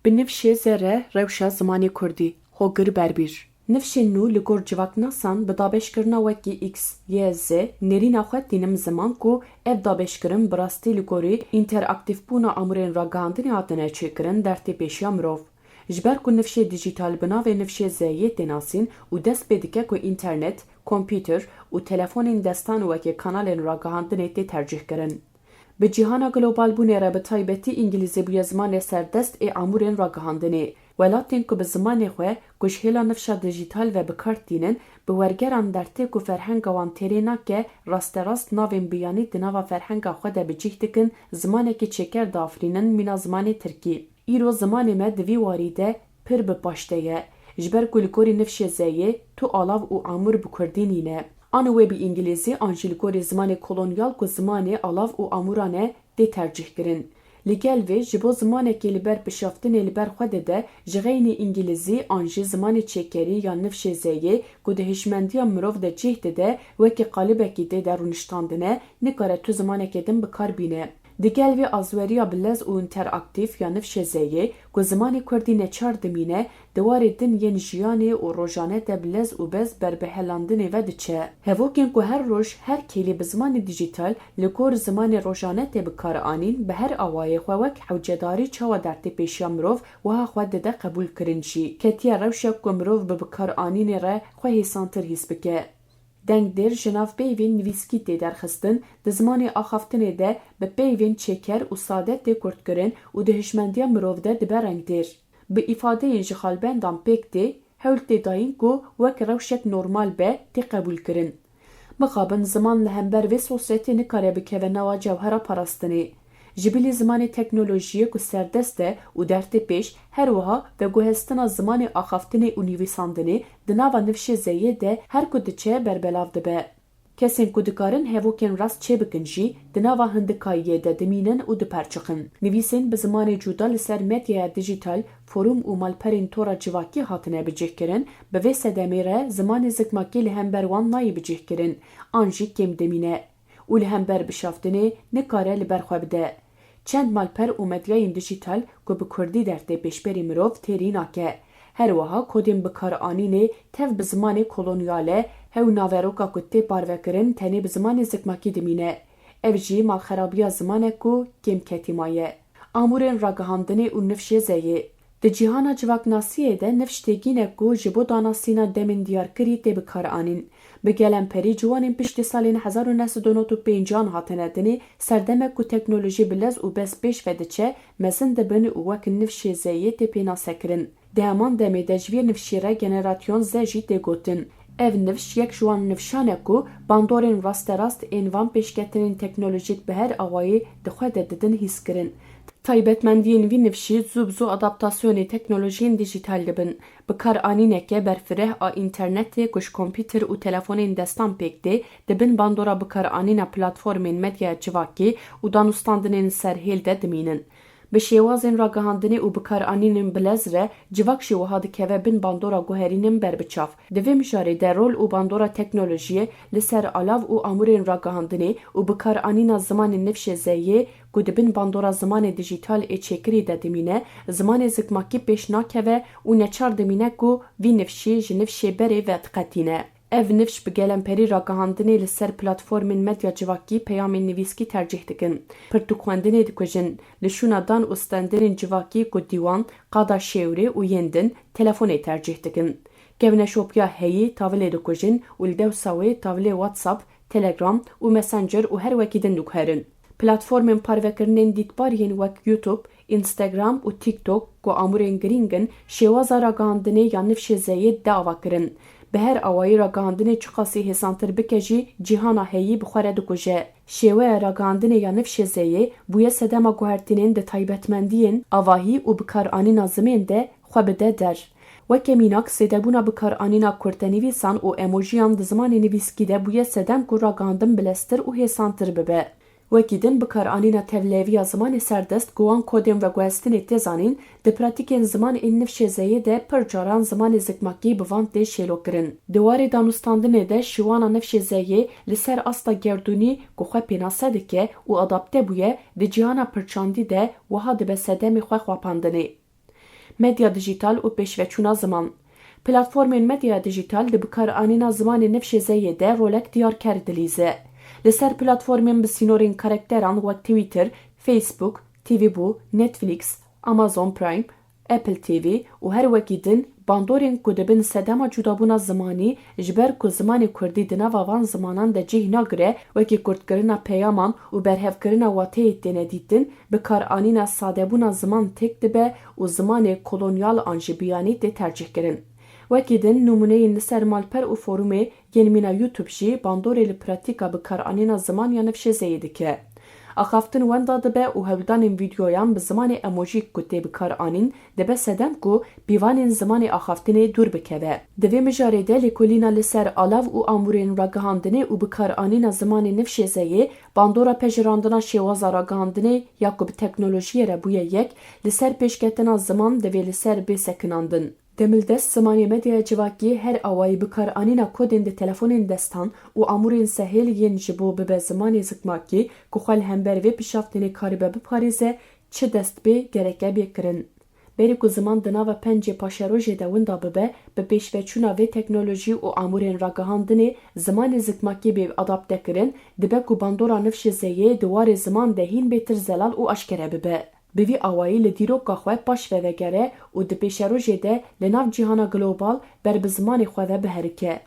Bi nifşê zere rewşa zimanê kurdî hogir berbîr. Nifşên nû li gor civaknasan bi dabeşkirina wekî x, y, z nêrîna xwe tînim ziman ku ev dabeşkirin bi rastî li gorî înteraktîfbûna amûrên ragihandinê hatine çêkirin dertê pêşiya mirov. Ji ber ku nifşê dîjîtal bi navê nifşê zeyê tê nasîn û dest pê dike ku înternet, kompîtûr û telefonên destan û wekî kanalên ragihandinê tê tercihkirin. Bi cîhana globalbûnê re bi taybetî îngilîzî bûye zimanê serdest ê amûrên ragihandinê. Welatên ku bi zimanê xwe guhêla nifşa dîjîtal ve bikar tînin, bi wergeran dertê ku ferhenga wan têrê nake rasterast navên biyanî di nava ferhenga xwe de bicih dikin zimanekî çêker diafirînin mîna zimanê Tirkî. Îro zimanê me di vî warî de pir bi paştê ye. Ji ber ku li gorî nifşê zeyê tu alav û amûr bi kurdî nîne. Anı wê bi îngilîzî an jî li gorî zimanê kolonyal ku zimanê alav û amûran e tê tercihkirin. Li gel vê ji bo zimanekê li ber pişaftinê li ber xwe de de ji xeynî îngilîzî an jî zimanê çêkerî yan nifşê zeyê ku di hişmendiya mirov de cih dide wekî qalibekî tê de rûniştandine nikare tu zimanekê din bikar bîne. Di gel vê azweriya bilez û înteraktîf ya nifşê zeyê ku zimanê Kurdî neçar dimîne di warê din yên jiyanê û rojane de bilez û bez berbihelandinê ve diçe. Hevokên ku her roj her kêlî bi zimanê dîjîtal li gor zimanê rojane tê bikar anîn bi her awayê xwe wek hewcedarî çawa dertê pêşiya mirov wiha xwe dide qebûl kirin jî. Ketiya rewşa ku mirov bi bikar anînê re xwe hêsantir hîs bike. Dengdêr ji nav peyvên nivîskî tê derxistin, di zimanê axaftinê de bi peyvên çêker û sade tê kurtkirin û di hişmendiya mirov de dibe rengdêr. Bi îfadeyên ji xalbendan pêk tê, hewl tê dayîn ku wek rewşek normal be tê qebûl kirin. Mixabin ziman li hember vê sosyetê nikare bikeve nava cewhera parastinê. Ji bilî zimanê teknolojiyê ku serdest e û dertê pêş her wiha veguhestina zimanê axaftinê û nivîsandinê di nava nifşê zeyê de her ku diçe berbelav dibe. Kesên ku dikarin hevokên rast çê bikin jî di nava hindikayiyê de dimînin û diperçixin. Nivîsên bi zimanê cuda li ser medyaya dîjîtal, forum û malperên tora civakî hatine bicihkirin, bi vê sedemê re zimanê zikmakî li hember wan nayê bicihkirin, an jî kêm dimîne û li hember bişaftinê nikare li ber xwe bide. Çend malper û medyayên dîjîtal ku bi Kurdî dertê pêşberî mirov têrî nake. Her wiha kodên bikar anînê tev bi zimanê kolonyal e, hew naveroka ku tê parvekirin tenê bi zimanê zikmakî dimîne. Ev jî malxerabiya zimanek ku kêmketî maye. Amûrên ragihandinê û nifşê zeyê. Di cîhana civaknasiyê de nifş têgînek ku ji bo danasîna demên diyarkirî tê bikar anîn. Bi gelemperî ciwanên piştî salên 1995 hatine dinê serdemek ku teknolojî bilez û bez pêş ve diçe mezin dibin û wek nifşê zeyê tê pênasekirin. Di heman demê de ji vê nifşê re generasyon Z jî tê gotin. Ev nifş yek ji wan nifşanek ku bandorên rasterast ên van pêşketinên teknolojîk bi her awayî di xwe de didin hîskirin. Taybetmendiyên vî nifşî zû bi zû adaptasyonê teknolojiyên dîjîtal dibin. Bikar anîneke berfireh a înternetê ku ji kompîtûr û telefonên destan pêk tê dibin bandora bikar anîna platformên medyaya civakî û danûstandinên serhêl de dimînin. Bi şêwazên ragihandinê û bikar anînên bilez re civak jî wiha dikeve bin bandora guherînên berbiçav. Di vê mijarê de rol û bandora teknolojiyê li ser alav û amûrên ragihandinê û bikar anîna zimanê nifşê zeyê ku dibin bandora zimanê dîjîtal ê çêkirî de dimîne, zimanê zikmakî pêş nakeve û neçar dimîne ku vî nifşî ji nifşê berê ve diqetîne. Ev nifş bi gelemperî ragihandinê li ser platformên medya civakî peyamên nivîskî tercih dikin. Pirtûkxwendinê dikujin, li şûna dan û stenderên civakî ku dîwan, qada şêwrê û yên din telefonê tercih dikin. Kevneşopya heyî tavlê dikujin û li dewsa wê tavlê WhatsApp, Telegram û Messenger û her wekî din diguherin. Platformên parvekirinên dîtbariyên wek YouTube, Instagram û TikTok ku amûrên girîngin şêwaza ragihandinê ya nifşê zeyê de avakirin. Bi her awayî ragihandinê çi qasî hêsantir bike jî cîhana heyî bi xwe re dikuje. Şêweya ragihandinê ya nifşê zeyê bûye sedema guhertinên di taybetmendiyên avahî û bikar anîna zimên de xwe bide der. Weke mînak sêdebûna bikar anîna kurtenivîsan û emojiyan di zimanê nivîskî de bûye sedem ku ragihandin bileztir û hêsantir bibe. Wekî din bikar anîna tevlêviya zimanê serdest ku wan kodên veguhestinê tê zanîn, di pratikên zimanên nifşê zeyê de pir caran zimanê zikmakî bi van tê şêlokirin. Di warê danûstandinê de şîwana nifşê zeyê li ser asta gerdûnî ku xwe pênase dike û adapte bûye, di cîhana pirçandî de wiha dibe sedemê xwe xwapandinê. medya dîjîtal û pêşveçûna ziman. Platformên medya dîjîtal di bikaranîna zimanê nifşê zeyê de rolek diyarker dilîze. Li ser platformên bi sînorên karakteran wek Twitter, Facebook, TV, Netflix, Amazon Prime, Apple TV û her wekî din bandorên ku dibin sedema cudabûna zimanî ji ber ku zimanê Kurdî di nava van zimanan de cih nagire wekî kurdkirina peyaman û berhevkirina wateyê têne dîtin, bikaranîna sadebûna ziman têk dibe û zimanê kolonyal an ji biyanî tê tercihkirin. Wekî din nûmuneyên li ser malper û forumê yên mîna YouTube jî bandorê li pratîka bikaranîna ziman ya nifşê zeyê dike. Axaftin wenda dibe û hewldanên vîdyoyan bi zimanê emojîk ku tê bikaranîn dibe sedem ku pîvanên zimanê axaftinê dûr bikeve. Di vê mijarê de lêkolîna li ser alav û amûrên ragihandinê û bikaranîna zimanê nifşê zeyê bandora pejirandina şêwaza ragihandinê ya ku bi teknolojiyê re bûye yek li ser pêşketina ziman divê li ser bêsekinandin. Demildest zimanê medyaya civakî her awayî bikaranîna kodên di telefonên destan û amûrên sehêl yên ji bo bibe zimanê zikmakî ku xwe li hember vê pîşaftinê karibe biparêze çi dest bê gereke bêkirin. Berî ku ziman di nava pencê paşerojê de winda bibe, bi pêşveçûna vê teknolojî û amûrên ragihandinê zimanê zikmakî bê adaptekirin, dibe ku bandora nifşê zeyê di warê ziman de hîn bêtir zelal û aşkere bibe. Bi vî awayî li dîroka xwe paş ve vegere û di pêşerojê de li nav cîhana global ber bi zimanê xwe ve biherike.